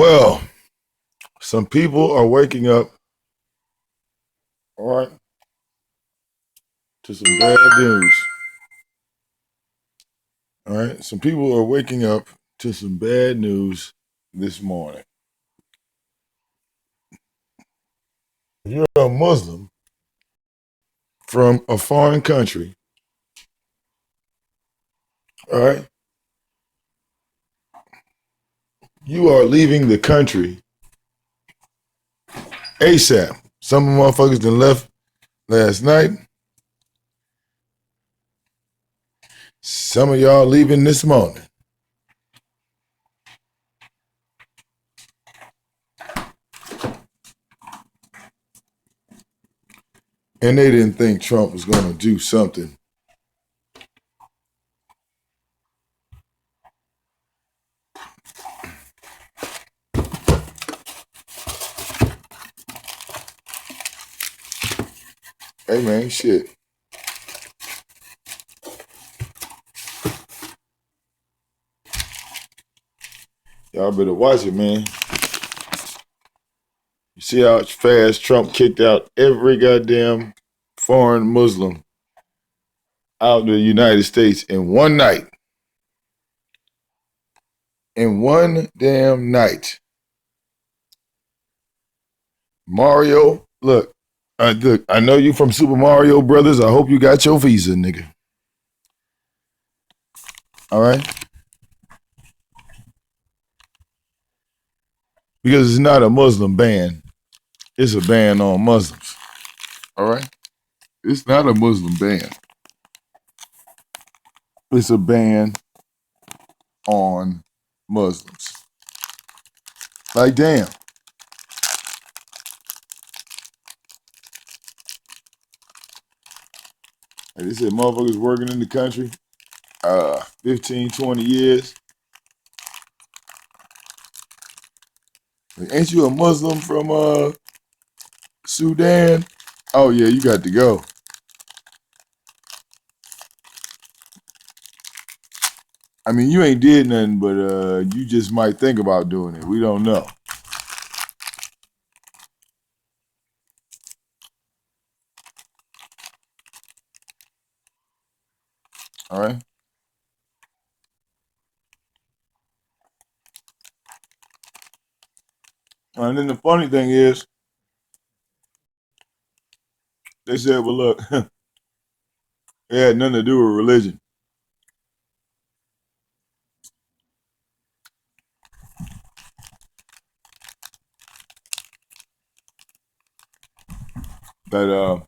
Well, some people are waking up, all right, to some bad news. All right, some people are waking up to some bad news this morning. If you're a Muslim from a foreign country, all right, you are leaving the country ASAP. Some motherfuckers that left last night. Some of y'all leaving this morning. And they didn't think Trump was going to do something. Hey, man, shit. Y'all better watch it, man. You see how fast Trump kicked out every goddamn foreign Muslim out of the United States in one night. In one damn night. Mario, look, I know you from Super Mario Brothers. I hope you got your visa, nigga. All right? Because it's not a Muslim ban. It's a ban on Muslims. All right? It's not a Muslim ban. It's a ban on Muslims. Like, damn. Like they said, motherfuckers working in the country 15, 20 years. Like, ain't you a Muslim from Sudan? Oh, yeah, you got to go. I mean, you ain't did nothing, but you just might think about doing it. We don't know. All right? And then the funny thing is, they said, well, look, it had nothing to do with religion. That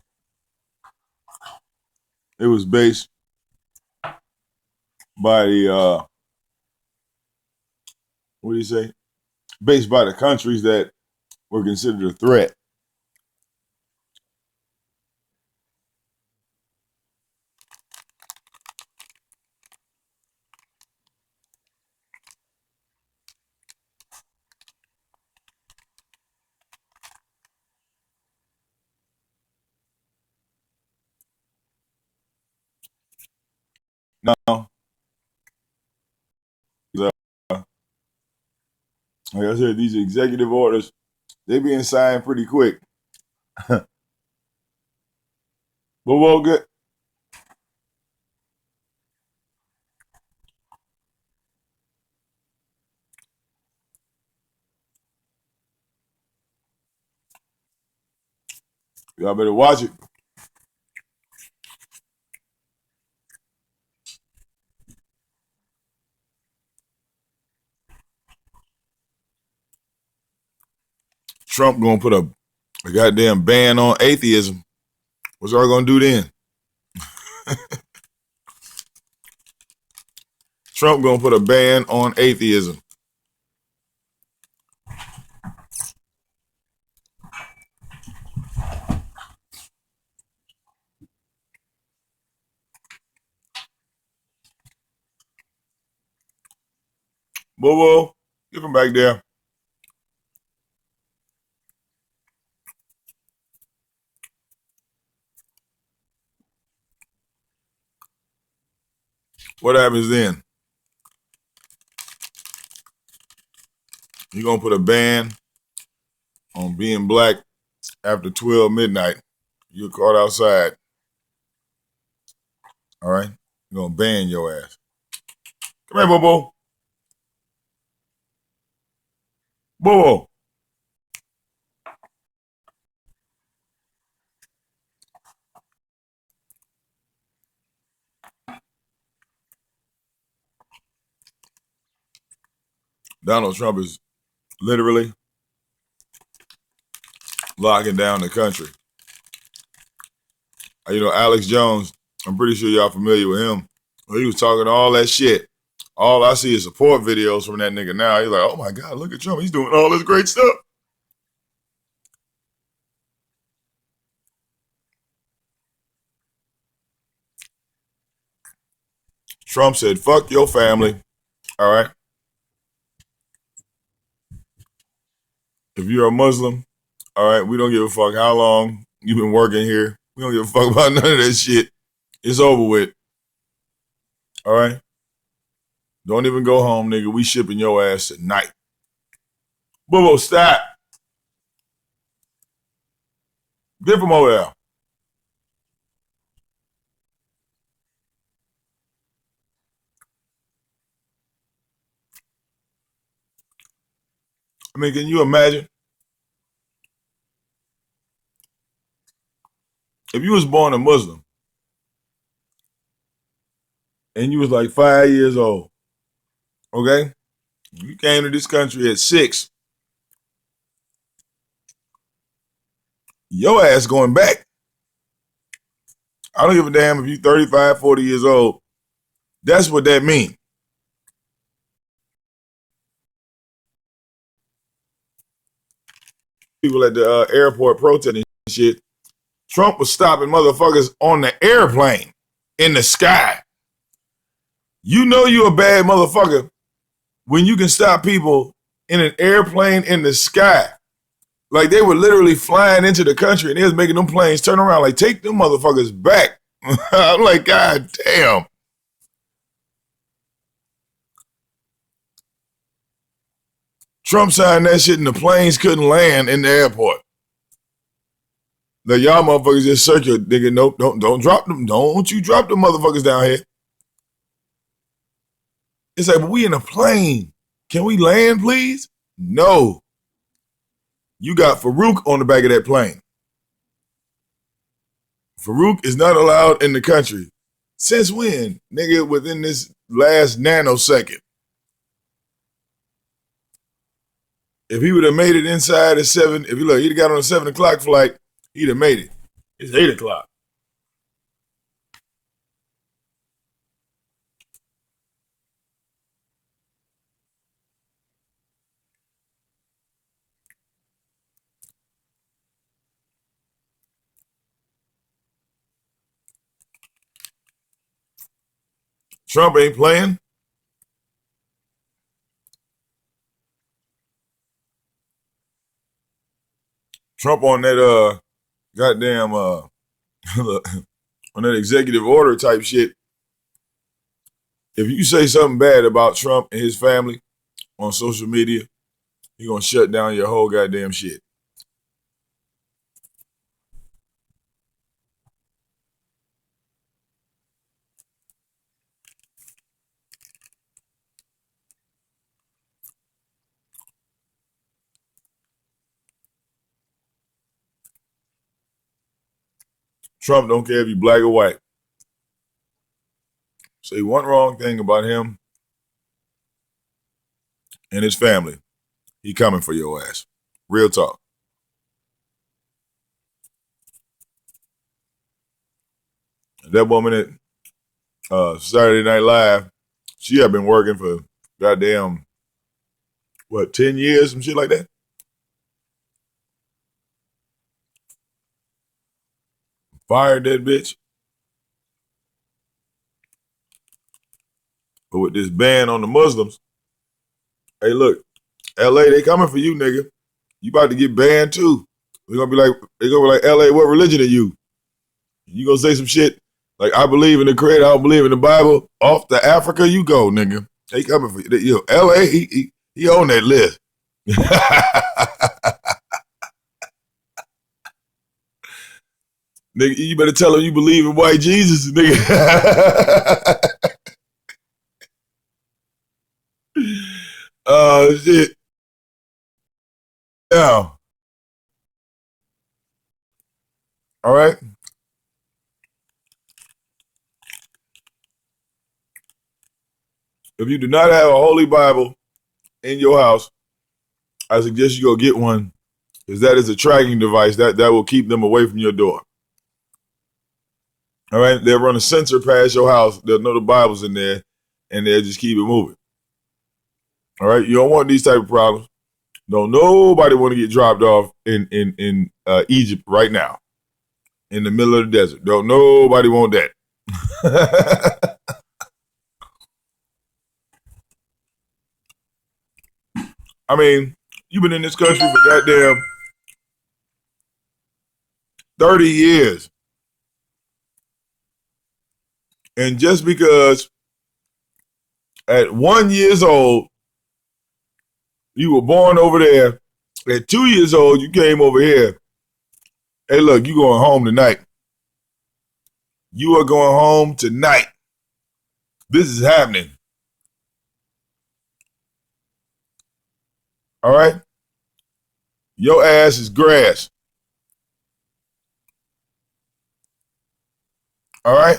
it was based by the, what do you say? Based by the countries that were considered a threat. Now, like I said, these executive orders, they being signed pretty quick. But well, good. Y'all better watch it. Trump gonna put a goddamn ban on atheism. What's y'all gonna do then? Trump gonna put a ban on atheism. Bobo, get from back there. What happens then? You're going to put a ban on being black after 12 midnight. You're caught outside. All right? You're going to ban your ass. Come here, Bobo. Bobo. Donald Trump is literally locking down the country. You know, Alex Jones, I'm pretty sure y'all familiar with him. He was talking all that shit. All I see is support videos from that nigga now. He's like, oh my God, look at Trump. He's doing all this great stuff. Trump said, fuck your family. All right? If you're a Muslim, all right, we don't give a fuck how long you've been working here. We don't give a fuck about none of that shit. It's over with. All right? Don't even go home, nigga. We shipping your ass tonight. Bobo, stop. Get from over there. I mean, can you imagine? If you was born a Muslim and you was like 5 years old, okay? You came to this country at 6. Your ass going back. I don't give a damn if you 35, 40 years old. That's what that means. People at the airport protesting shit. Trump was stopping motherfuckers on the airplane in the sky. You know you a bad motherfucker when you can stop people in an airplane in the sky. Like they were literally flying into the country and they was making them planes turn around like, take them motherfuckers back. I'm like, God damn. Trump signed that shit and the planes couldn't land in the airport. Like, y'all motherfuckers just circle, nigga. Nope, don't drop them. Don't you drop them motherfuckers down here. It's like, but we in a plane. Can we land, please? No. You got Farouk on the back of that plane. Farouk is not allowed in the country. Since when? Nigga, within this last nanosecond. If he would have made it inside at 7, if he'd have got on a 7 o'clock flight, he'd have made it. It's 8 o'clock. Trump ain't playing. Trump on that goddamn on that executive order type shit. If you say something bad about Trump and his family on social media, he's gonna shut down your whole goddamn shit. Trump don't care if you black or white. Say one wrong thing about him and his family, he coming for your ass. Real talk. That woman at Saturday Night Live, she had been working for goddamn, 10 years, some shit like that? Fired that bitch. But with this ban on the Muslims, hey, look, LA, they coming for you, nigga. You about to get banned too. They're gonna be like, LA, what religion are you? You gonna say some shit like, I believe in the Creator, I don't believe in the Bible. Off to Africa you go, nigga. They coming for you. LA, he on that list. Nigga, you better tell him you believe in white Jesus, nigga. Shit. Yeah. All right. If you do not have a Holy Bible in your house, I suggest you go get one, because that is a tracking device that will keep them away from your door. All right. They'll run a sensor past your house. They'll know the Bible's in there, and they'll just keep it moving. All right. You don't want these type of problems. Don't nobody want to get dropped off in Egypt right now, in the middle of the desert. Don't nobody want that. I mean, you've been in this country for goddamn 30 years. And just because at 1 year old, you were born over there, at 2 years old, you came over here. Hey, look, you going home tonight. You are going home tonight. This is happening. All right? Your ass is grass. All right?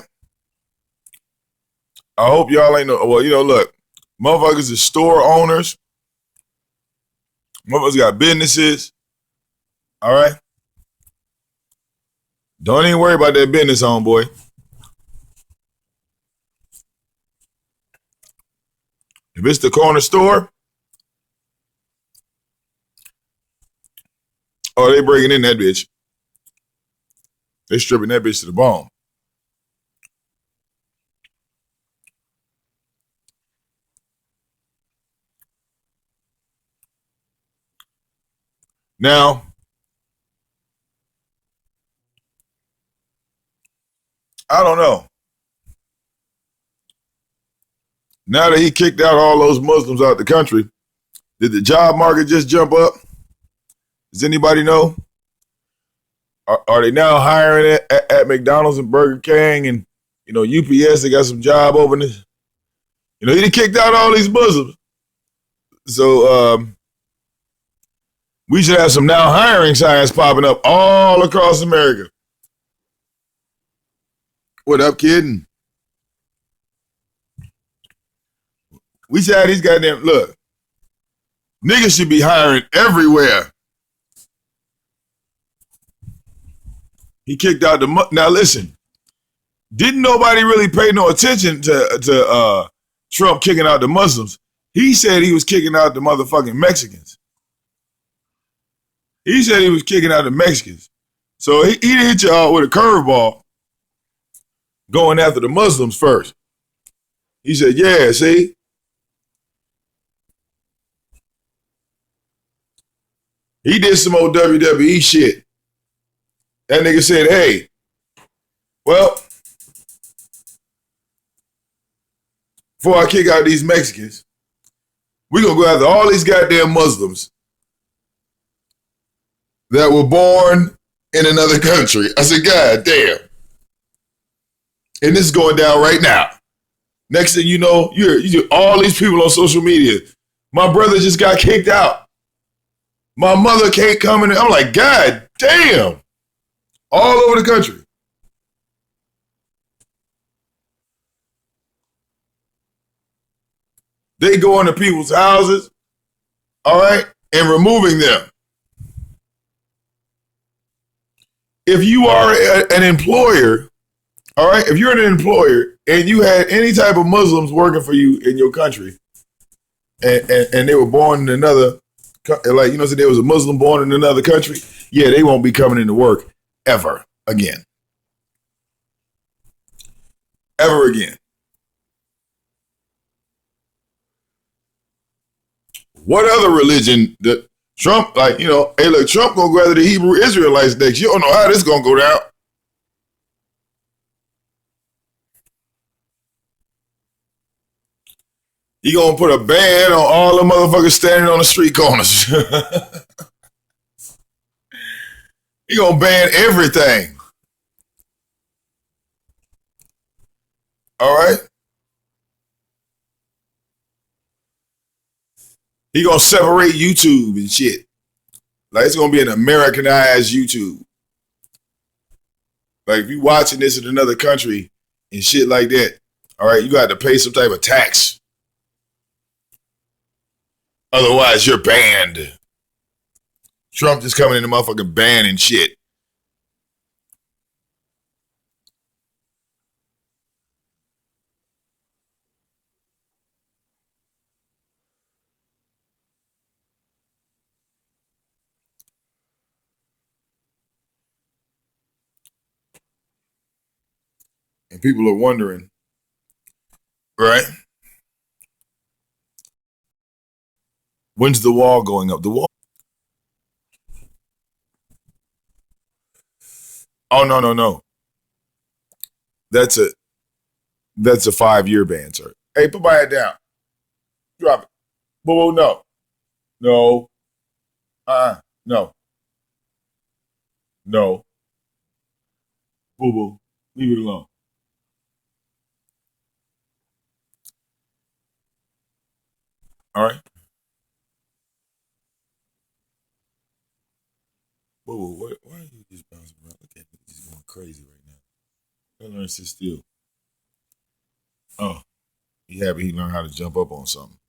I hope y'all ain't know. Well, look, motherfuckers are store owners. Motherfuckers got businesses. All right? Don't even worry about that business, homeboy. If it's the corner store, oh, they breaking in that bitch. They stripping that bitch to the bone. Now, I don't know. Now that he kicked out all those Muslims out the country, did the job market just jump up? Does anybody know? Are they now hiring at McDonald's and Burger King and UPS? They got some job openings. He done kicked out all these Muslims, so we should have some now hiring signs popping up all across America. What up, kid? We should have these goddamn, look, niggas should be hiring everywhere. He kicked out now listen, didn't nobody really pay no attention to Trump kicking out the Muslims? He said he was kicking out the motherfucking Mexicans. He said he was kicking out the Mexicans. So he hit y'all with a curveball going after the Muslims first. He said, yeah, see? He did some old WWE shit. That nigga said, hey, well, before I kick out these Mexicans, we're going to go after all these goddamn Muslims that were born in another country. I said, God damn. And this is going down right now. Next thing you know, you're all these people on social media. My brother just got kicked out. My mother can't come in. I'm like, God damn. All over the country. They go into people's houses, all right, and removing them. If you are an employer, all right, if you're an employer and you had any type of Muslims working for you in your country, and they were born in another, like, so there was a Muslim born in another country, yeah, they won't be coming into work ever again. Ever again. What other religion that Trump, like, hey, look, Trump gonna go after the Hebrew Israelites next. You don't know how this gonna go down. He gonna put a ban on all the motherfuckers standing on the street corners. He gonna ban everything. All right. He gonna separate YouTube and shit. Like it's gonna be an Americanized YouTube. Like if you watching this in another country and shit like that, all right, you got to pay some type of tax. Otherwise, you're banned. Trump just coming in the motherfucking ban and shit. And people are wondering, right? When's the wall going up? The wall. Oh no. That's a 5-year ban, sir. Hey, put my head down. Drop it. Whoa, no. No. No. No. Boo boo. Leave it alone. All right. Whoa. Why are you just bouncing around? Look at me. He's going crazy right now. I learned to sit still. Oh, he happy he learned how to jump up on something.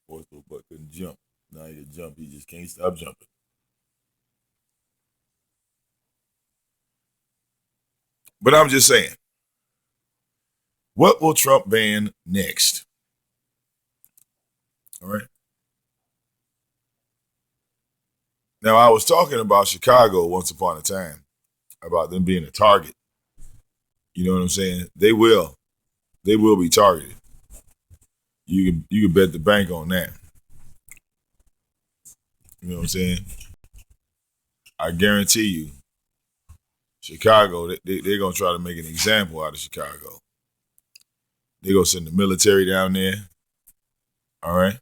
Boy, little butt couldn't jump. Now he can jump. He just can't stop jumping. But I'm just saying, what will Trump ban next? All right. Now, I was talking about Chicago once upon a time, about them being a target. You know what I'm saying? They will be targeted. You can bet the bank on that. You know what I'm saying? I guarantee you, Chicago, they're going to try to make an example out of Chicago. They're going to send the military down there. All right.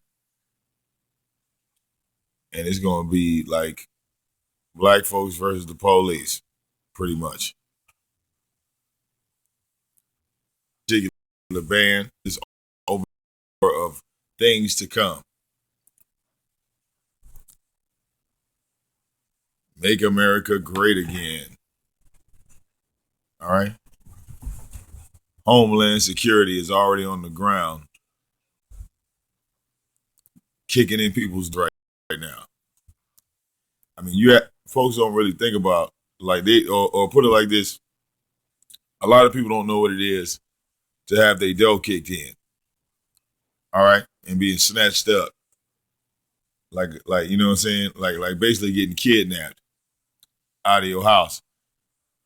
And it's going to be like black folks versus the police, pretty much. The ban is over of things to come. Make America great again. All right. Homeland Security is already on the ground, kicking in people's right now. I mean, folks don't really think about like they or put it like this. A lot of people don't know what it is to have their dough kicked in. All right, and being snatched up, like you know what I'm saying, like basically getting kidnapped out of your house.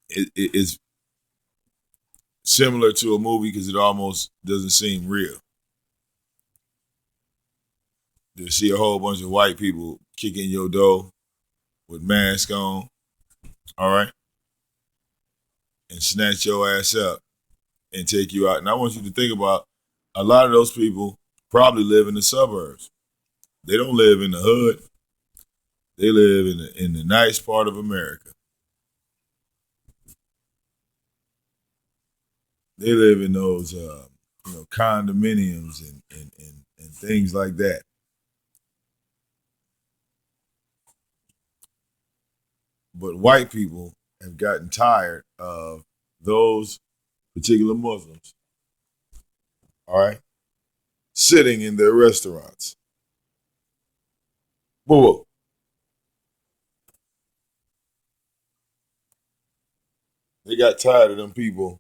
It's similar to a movie because it almost doesn't seem real. To see a whole bunch of white people kicking your dough with masks on, all right, and snatch your ass up and take you out. And I want you to think about a lot of those people probably live in the suburbs. They don't live in the hood. They live in the nice part of America. They live in those condominiums and things like that. But white people have gotten tired of those particular Muslims, all right, sitting in their restaurants. Whoa. They got tired of them people,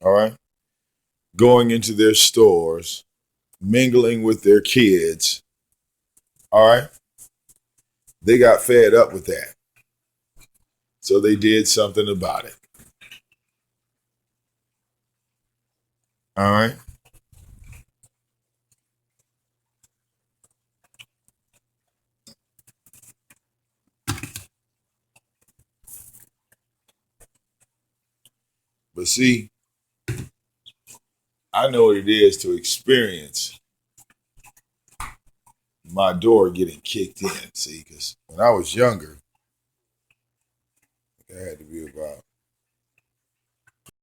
all right, going into their stores, mingling with their kids, all right. They got fed up with that. So they did something about it. All right. But see, I know what it is to experience my door getting kicked in. See, because when I was younger, I had to be about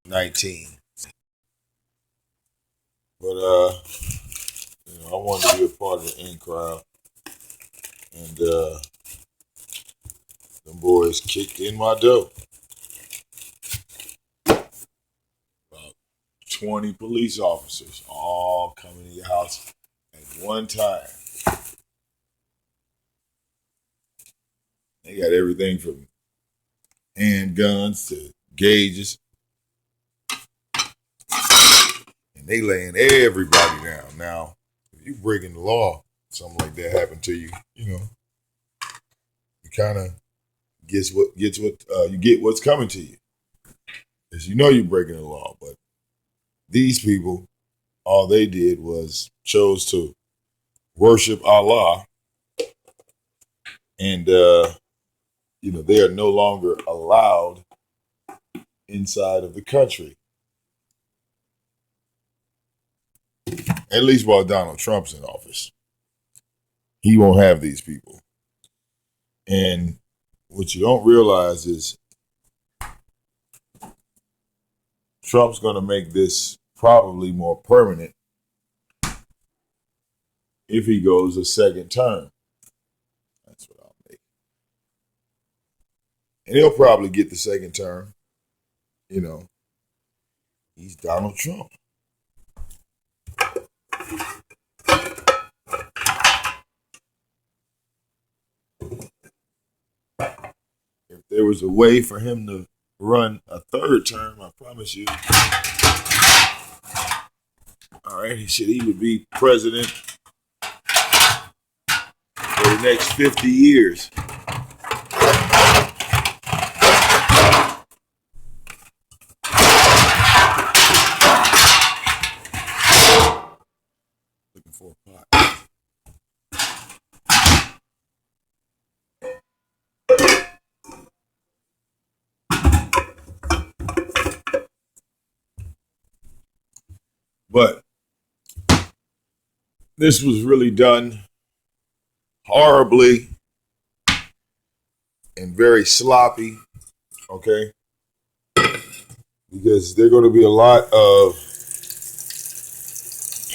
19. But I wanted to be a part of the in crowd, and them boys kicked in my door. About 20 police officers all coming to your house at one time. They got everything from handguns to gauges. And they laying everybody down. Now, if you breaking the law, something like that happened to you, you kind of you get what's coming to you. Because you know you're breaking the law. But these people, all they did was chose to worship Allah. And, they are no longer allowed inside of the country. At least while Donald Trump's in office. He won't have these people. And what you don't realize is Trump's going to make this probably more permanent if he goes a second term. That's what I'll make. And he'll probably get the second term. He's Donald Trump. If there was a way for him to run a third term, I promise you, all right, he would be president for the next 50 years. Looking for a pot. But this was really done horribly and very sloppy, okay? Because there are going to be a lot of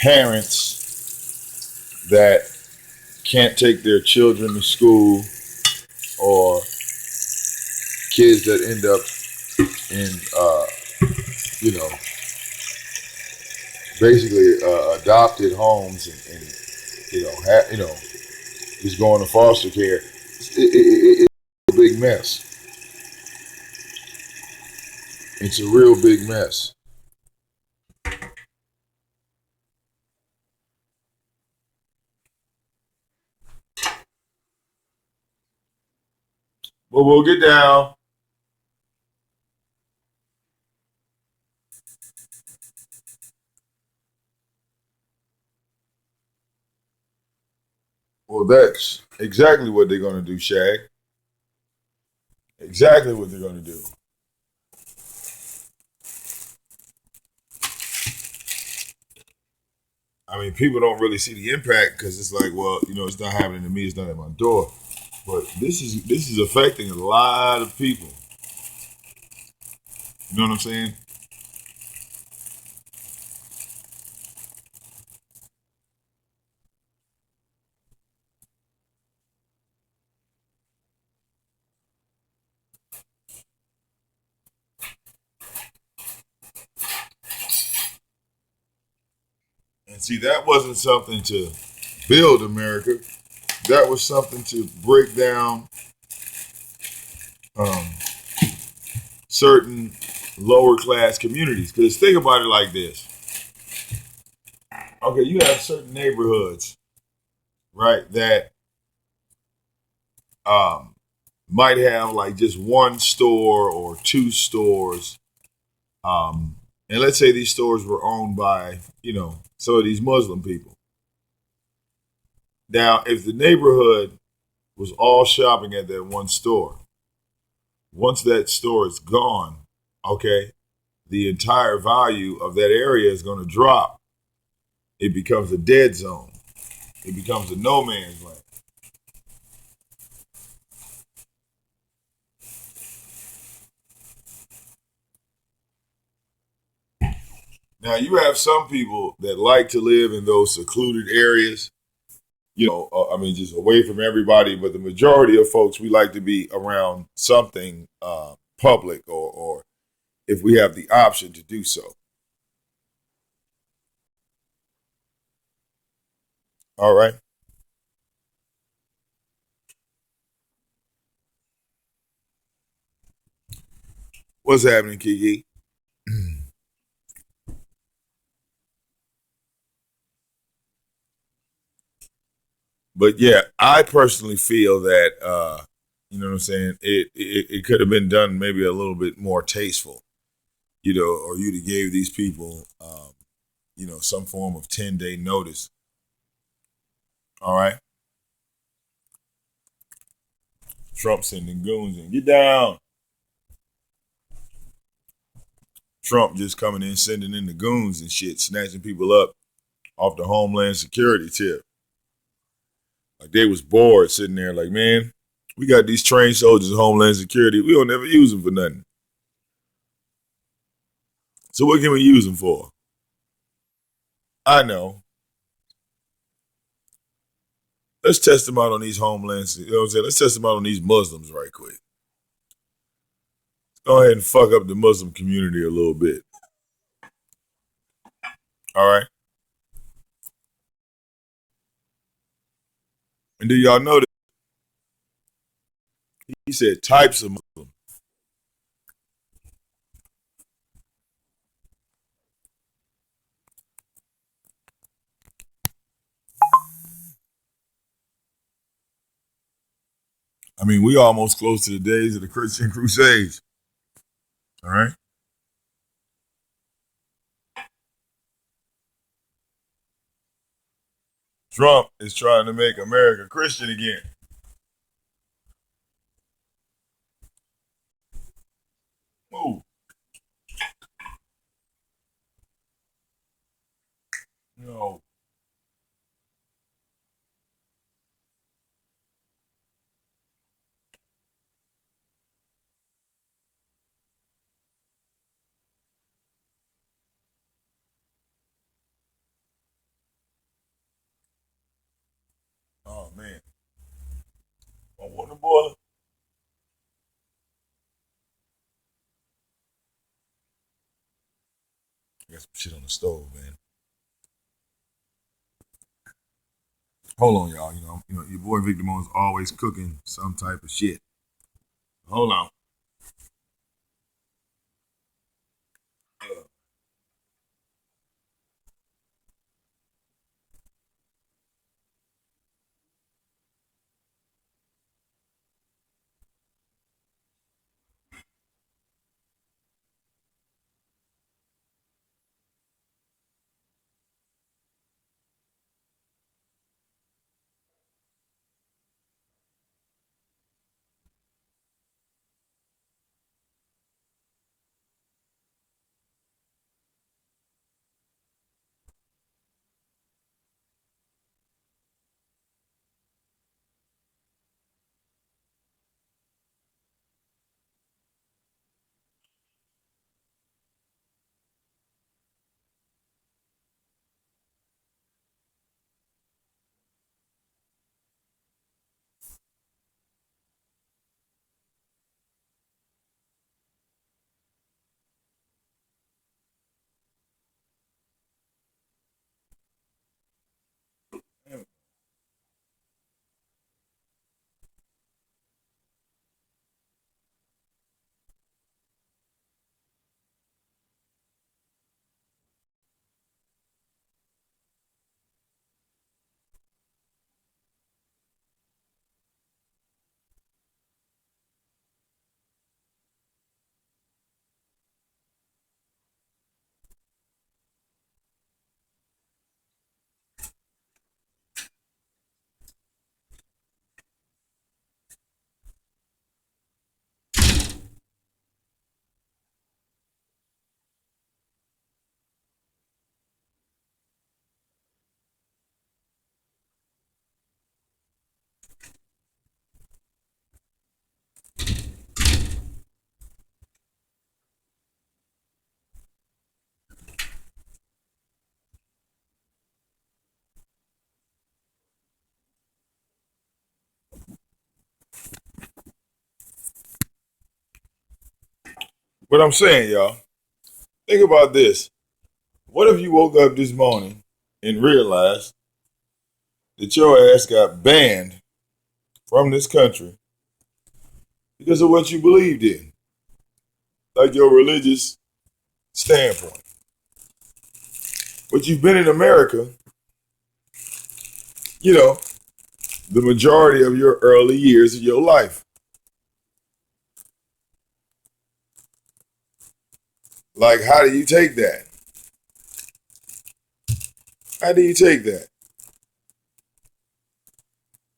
parents that can't take their children to school, or kids that end up in, basically adopted homes and just going to foster care. It's a big mess. It's a real big mess. But we'll get down. Well, that's exactly what they're going to do, Shag. Exactly what they're going to do. I mean, people don't really see the impact because it's like, well, it's not happening to me. It's not at my door. But this is affecting a lot of people. You know what I'm saying? And see, that wasn't something to build America. That was something to break down certain lower class communities. Because think about it like this. Okay, you have certain neighborhoods, right, that might have like just one store or two stores. And let's say these stores were owned by, some of these Muslim people. Now, if the neighborhood was all shopping at that one store, once that store is gone, okay, the entire value of that area is going to drop. It becomes a dead zone. It becomes a no man's land. Now, you have some people that like to live in those secluded areas, I mean, just away from everybody. But the majority of folks, we like to be around something public, or if we have the option to do so. All right. What's happening, Kiki? But yeah, I personally feel that you know what I'm saying. It could have been done maybe a little bit more tasteful, or you'd have gave these people, some form of 10-day notice. All right. Trump sending goons in. Get down. Trump just coming in, sending in the goons and shit, snatching people up off the Homeland Security tip. Like they was bored sitting there like, man, we got these trained soldiers in Homeland Security. We don't ever use them for nothing. So what can we use them for? I know. Let's test them out on these homelands. You know what I'm saying? Let's test them out on these Muslims right quick. Go ahead and fuck up the Muslim community a little bit. All right. And do y'all know that he said types of Muslim? I mean, we almost close to the days of the Christian Crusades. All right. Trump is trying to make America Christian again. Move. No. Oh man. Want water boiler? I got some shit on the stove, man. Hold on, y'all. Your boy Victor Mo is always cooking some type of shit. Hold on. What I'm saying, y'all, think about this. What if you woke up this morning and realized that your ass got banned from this country because of what you believed in, like your religious standpoint? But you've been in America, you know, the majority of your early years of your life. Like, how do you take that? How do you take that?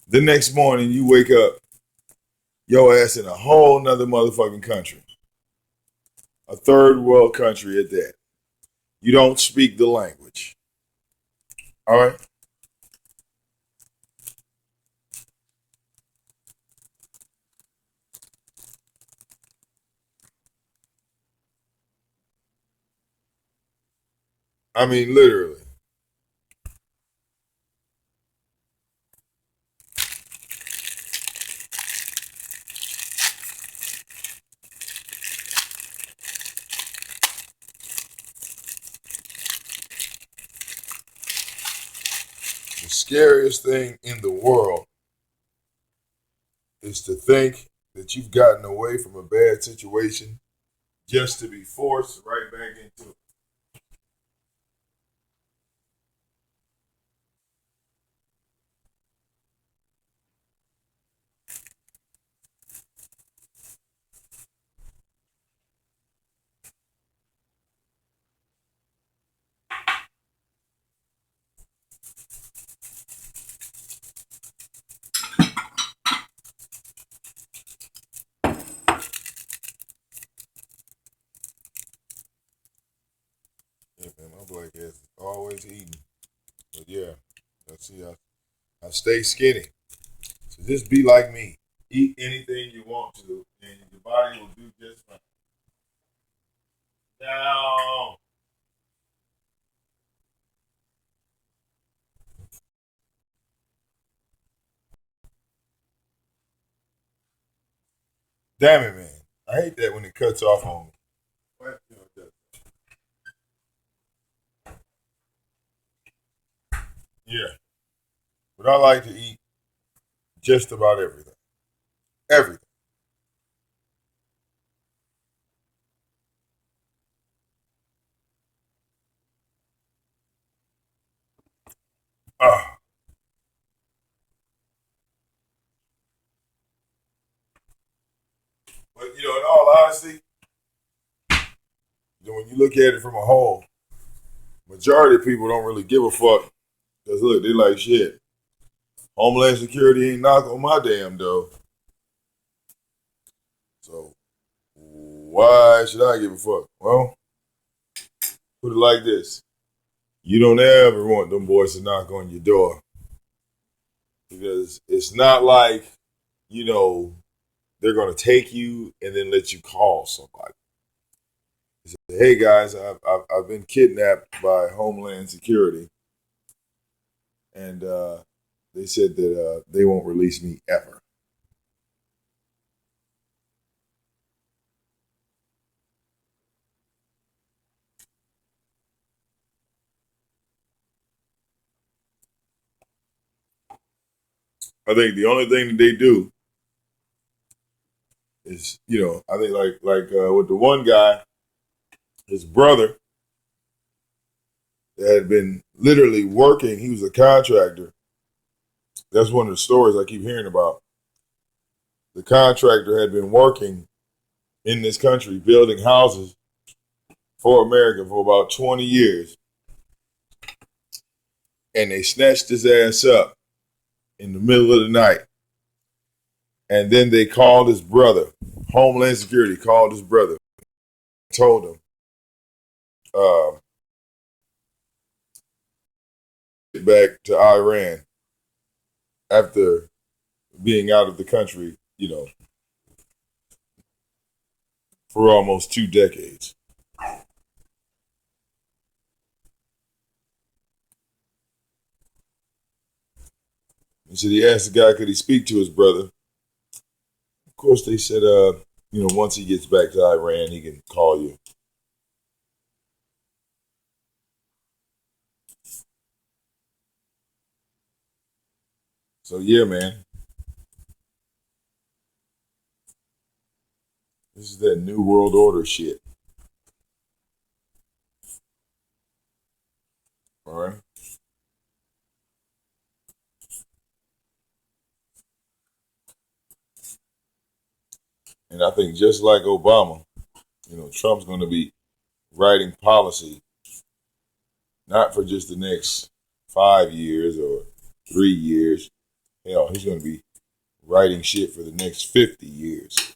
The next morning you wake up, your ass in a whole nother motherfucking country. A third world country at that. You don't speak the language. All right? I mean, literally. The scariest thing in the world is to think that you've gotten away from a bad situation just to be forced right back into it. Yeah, man, my black ass is always eating. But yeah, let's see, I stay skinny. So just be like me. Eat anything you want to, and your body will do just fine. Now, damn it, man. I hate that when it cuts off on me. What? Yeah, but I like to eat just about everything. Everything. Ah, but in all honesty, when you look at it from a whole, majority of people don't really give a fuck. Because look, they like shit. Homeland Security ain't knock on my damn door. So why should I give a fuck? Well, put it like this. You don't ever want them boys to knock on your door. Because it's not like, you know, they're going to take you and then let you call somebody. Say, hey guys, I've been kidnapped by Homeland Security. And they said that they won't release me ever. I think the only thing that they do is, I think like with the one guy, his brother that had been literally working. He was a contractor. That's one of the stories I keep hearing about. The contractor had been working in this country, building houses for America for about 20 years. And they snatched his ass up in the middle of the night. And then they called his brother. Homeland Security called his brother, told him, uh, back to Iran after being out of the country, for almost 2 decades. And so he asked the guy, could he speak to his brother? Of course, they said, once he gets back to Iran, he can call you. So yeah, man. This is that new world order shit. All right. And I think just like Obama, Trump's going to be writing policy, not for just the next 5 years or 3 years. Hell, he's going to be writing shit for the next 50 years.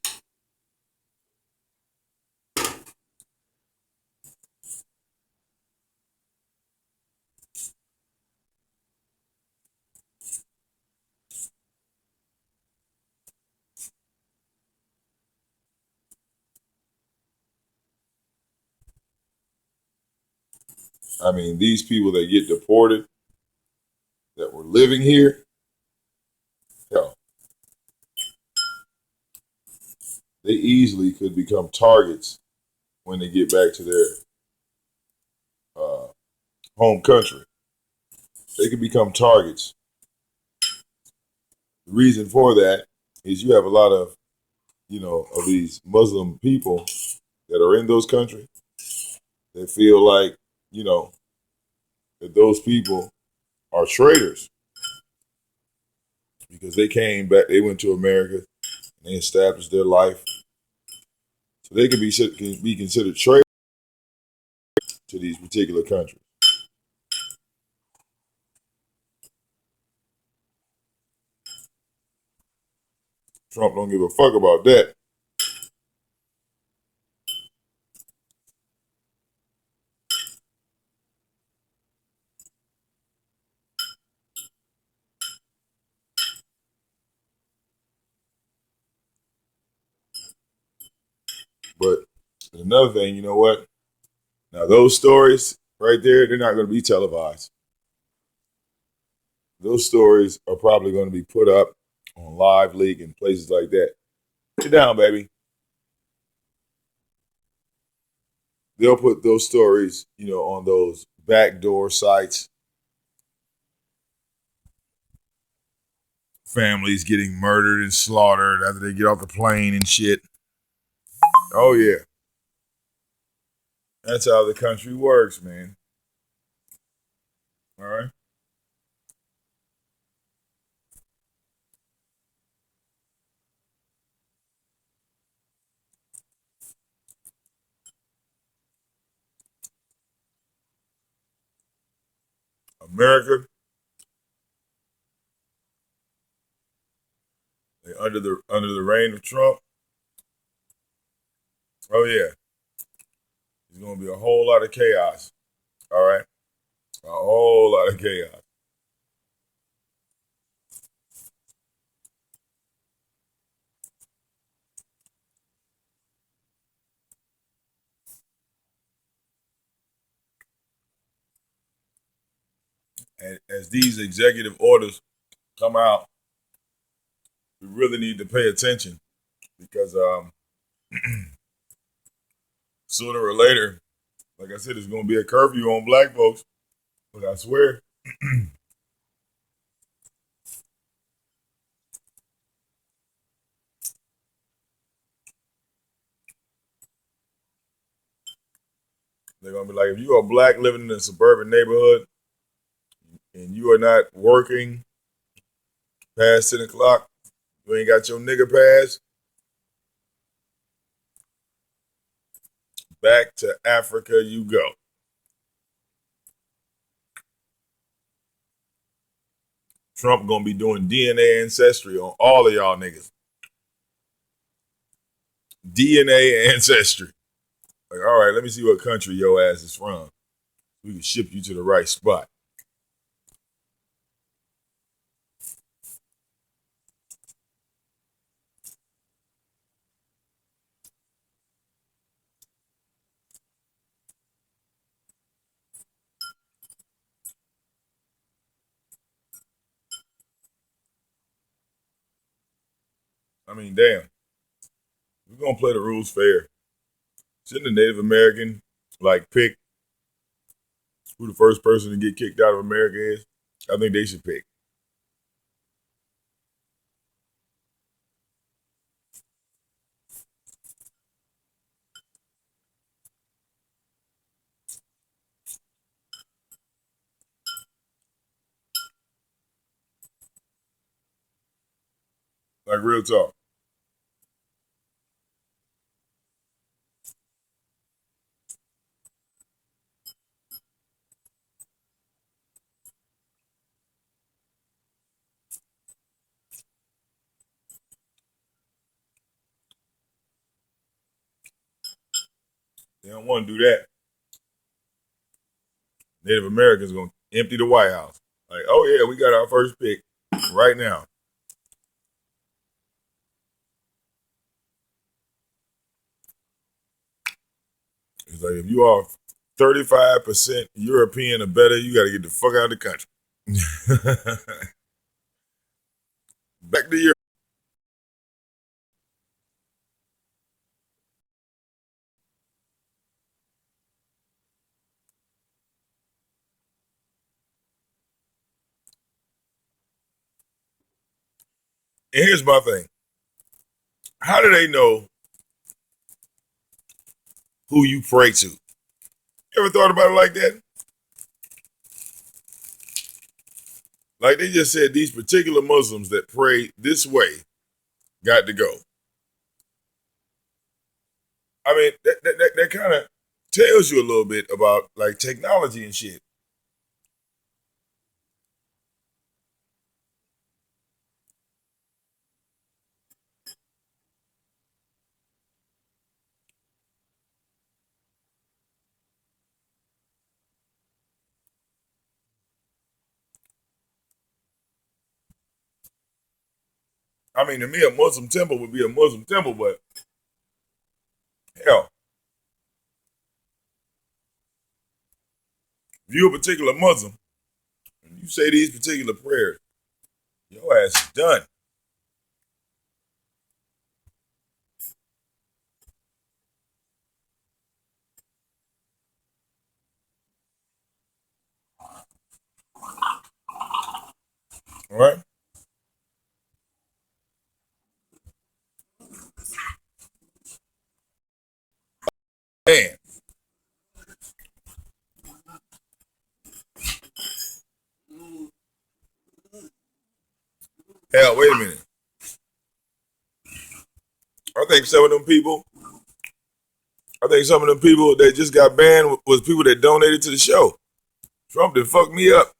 I mean, these people that get deported that were living here, hell, they easily could become targets when they get back to their uh, home country. They could become targets. The reason for that is you have a lot of, of these Muslim people that are in those countries that feel like, that those people are traitors because they came back, they went to America and they established their life. So they can be considered traitors to these particular countries. Trump don't give a fuck about that. But another thing, you know what? Now those stories right there, they're not going to be televised. Those stories are probably going to be put up on Live Leak and places like that. Sit down, baby. They'll put those stories, on those backdoor sites. Families getting murdered and slaughtered after they get off the plane and shit. Oh yeah. That's how the country works, man. All right. America, they under the reign of Trump. Oh yeah. There's gonna be a whole lot of chaos. All right. A whole lot of chaos. And as these executive orders come out, we really need to pay attention because sooner or later, like I said, there's going to be a curfew on black folks. But I swear, they're going to be like, if you are black living in a suburban neighborhood and you are not working past 10 o'clock, you ain't got your nigga pass, back to Africa you go. Trump going to be doing DNA ancestry on all of y'all niggas. DNA ancestry. Like, all right, let me see what country your ass is from. We can ship you to the right spot. I mean, damn. We're gonna play the rules fair. Shouldn't the Native American pick who the first person to get kicked out of America is? I think they should pick. Like real talk. They don't want to do that. Native Americans gonna empty the White House. Like, oh yeah, we got our first pick right now. It's like if you are 35% European or better, you got to get the fuck out of the country. Back to Europe. And here's my thing. How do they know who you pray to? You ever thought about it like that? Like they just said these particular Muslims that pray this way got to go. I mean, that kind of tells you a little bit about like technology and shit. I mean, to me, a Muslim temple would be a Muslim temple, but hell, if you're a particular Muslim and you say these particular prayers, your ass is done. All right? Man, hell, wait a minute. I think some of them people, I think some of them people that just got banned was people that donated to the show. Trump done fucked me up.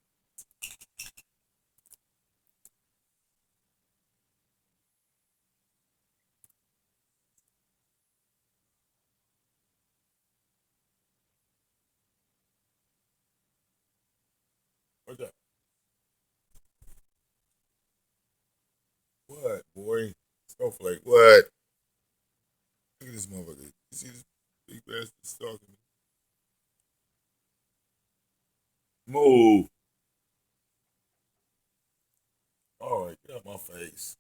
What's that? What, boy? Snowflake, what? Look at this motherfucker. You see this big bastard stalking me? Move. All right, get out my face.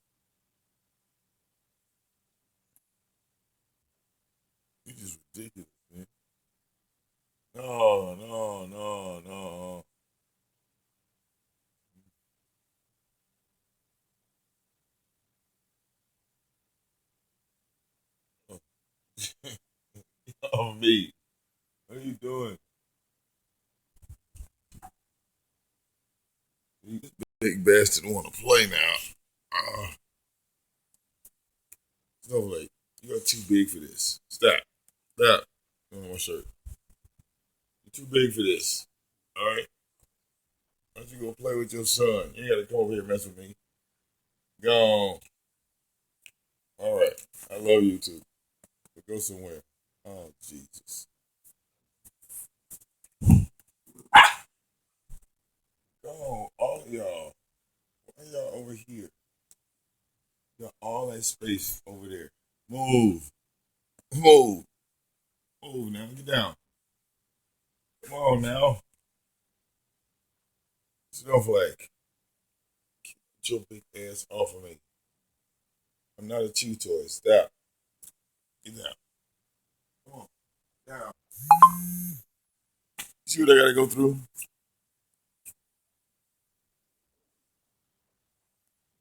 You just ridiculous, man. No, no, no, no. Oh, me. What are you doing? This big bastard want to play now. Snowflake, you are too big for this. Stop. Stop. Go on my shirt. You're too big for this. All right? Why don't you go play with your son? You gotta come over here and mess with me. Go on. All right. I love you too. But go somewhere. Oh, Jesus. Go on. All of y'all. Why y'all over here? You got all that space over there. Move. Move. Move now. Get down. Come on now. Snowflake. Get your big ass off of me. I'm not a chew toy. Stop. Get down. Come on. Down. See what I gotta go through?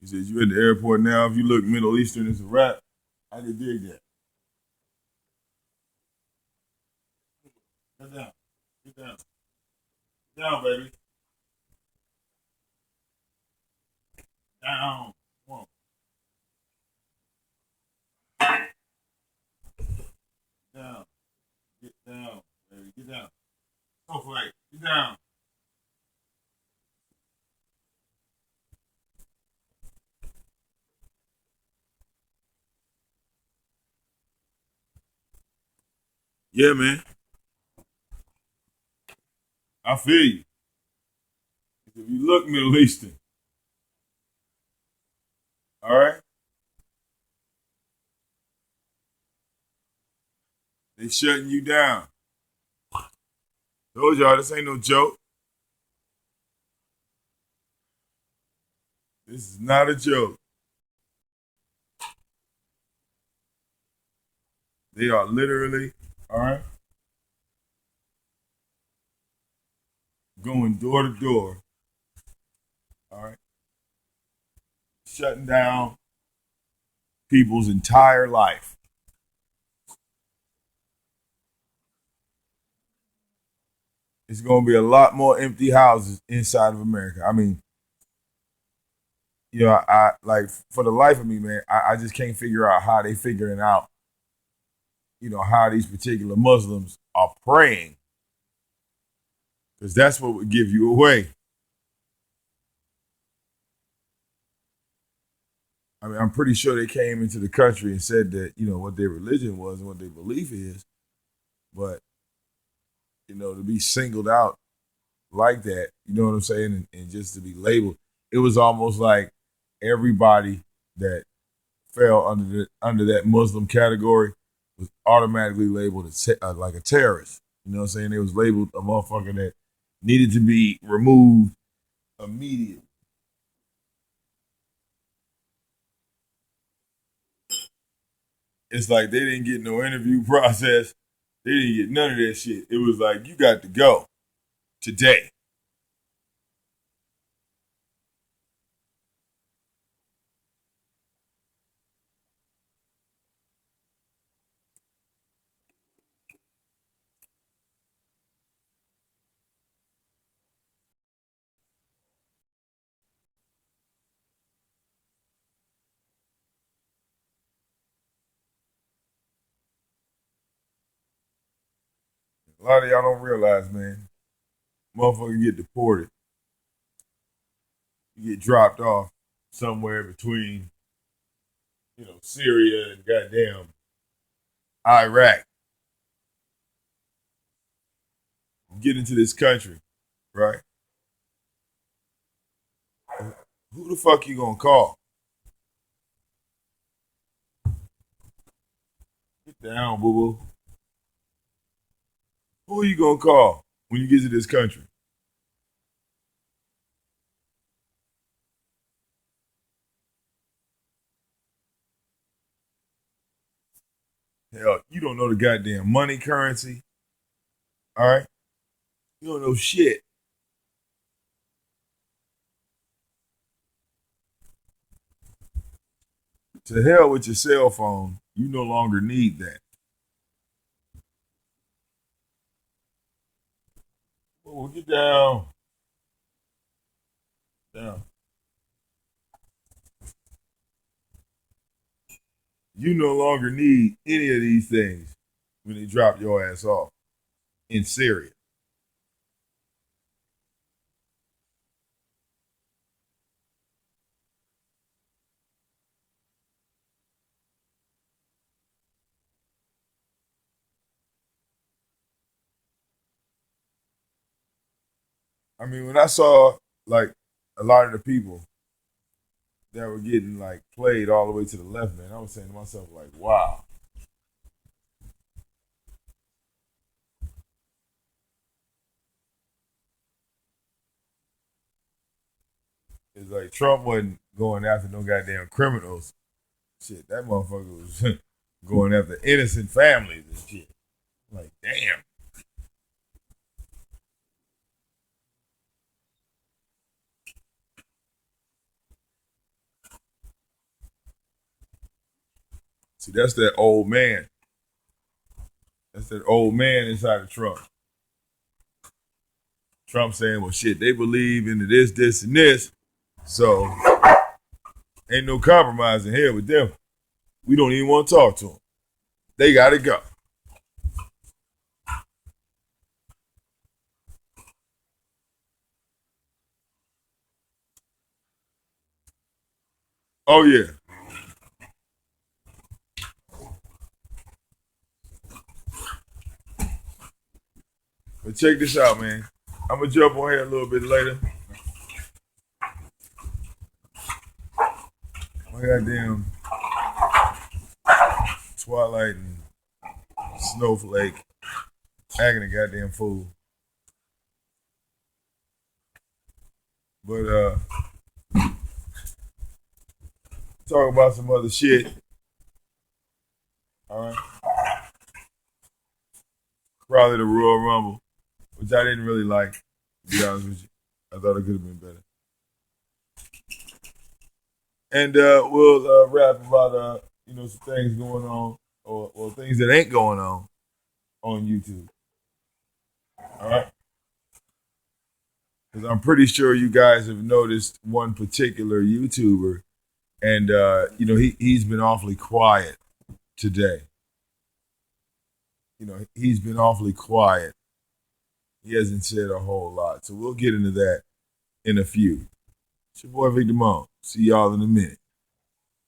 He says, you at the airport now. If you look Middle Eastern, it's a wrap. I can dig that. Get down. Get down. Get down, baby. Down. Come on. Down. Get down, baby. Get down. Go for it. Get down. Yeah, man. I feel you. If you look Middle Eastern, all right, they shutting you down. Told y'all this ain't no joke. This is not a joke. They are literally, all right, going door to door, all right, shutting down people's entire life. It's going to be a lot more empty houses inside of America. I mean, I like for the life of me, man, I just can't figure out how they figuring out, how these particular Muslims are praying, because that's what would give you away. I mean, I'm pretty sure they came into the country and said that, what their religion was and what their belief is. But, to be singled out like that, you know what I'm saying? And just to be labeled, it was almost like everybody that fell under that Muslim category was automatically labeled as like a terrorist. You know what I'm saying? They was labeled a motherfucker that needed to be removed immediately. It's like they didn't get no interview process. They didn't get none of that shit. It was like, you got to go today. A lot of y'all don't realize, man, motherfucker get deported. You get dropped off somewhere between, Syria and goddamn Iraq. Get into this country, right? Who the fuck you gonna call? Get down, boo boo. Who are you gonna call when you get to this country? Hell, you don't know the goddamn money currency, all right? You don't know shit. To hell with your cell phone. You no longer need that. Oh, get down. Down. You no longer need any of these things when they drop your ass off in Syria. I mean, when I saw like a lot of the people that were getting like played all the way to the left, man, I was saying to myself, like, wow. It's like Trump wasn't going after no goddamn criminals. Shit, that motherfucker was going after innocent families and shit. Like, damn. See, that's that old man. That's that old man inside of Trump. Trump saying, well, shit, they believe in this, this, and this. So ain't no compromise in here with them. We don't even want to talk to them. They got to go. Oh, yeah. But check this out, man. I'm going to jump on here a little bit later. My goddamn Twilight and Snowflake acting a goddamn fool. But talk about some other shit. All right. Probably the Royal Rumble, which I didn't really like, to be honest with you. I thought it could have been better. And we'll rap about some things going on or things that ain't going on YouTube. All right. Because I'm pretty sure you guys have noticed one particular YouTuber, and he's been awfully quiet today. He's been awfully quiet. He hasn't said a whole lot. So we'll get into that in a few. It's your boy Victor Mo. See y'all in a minute.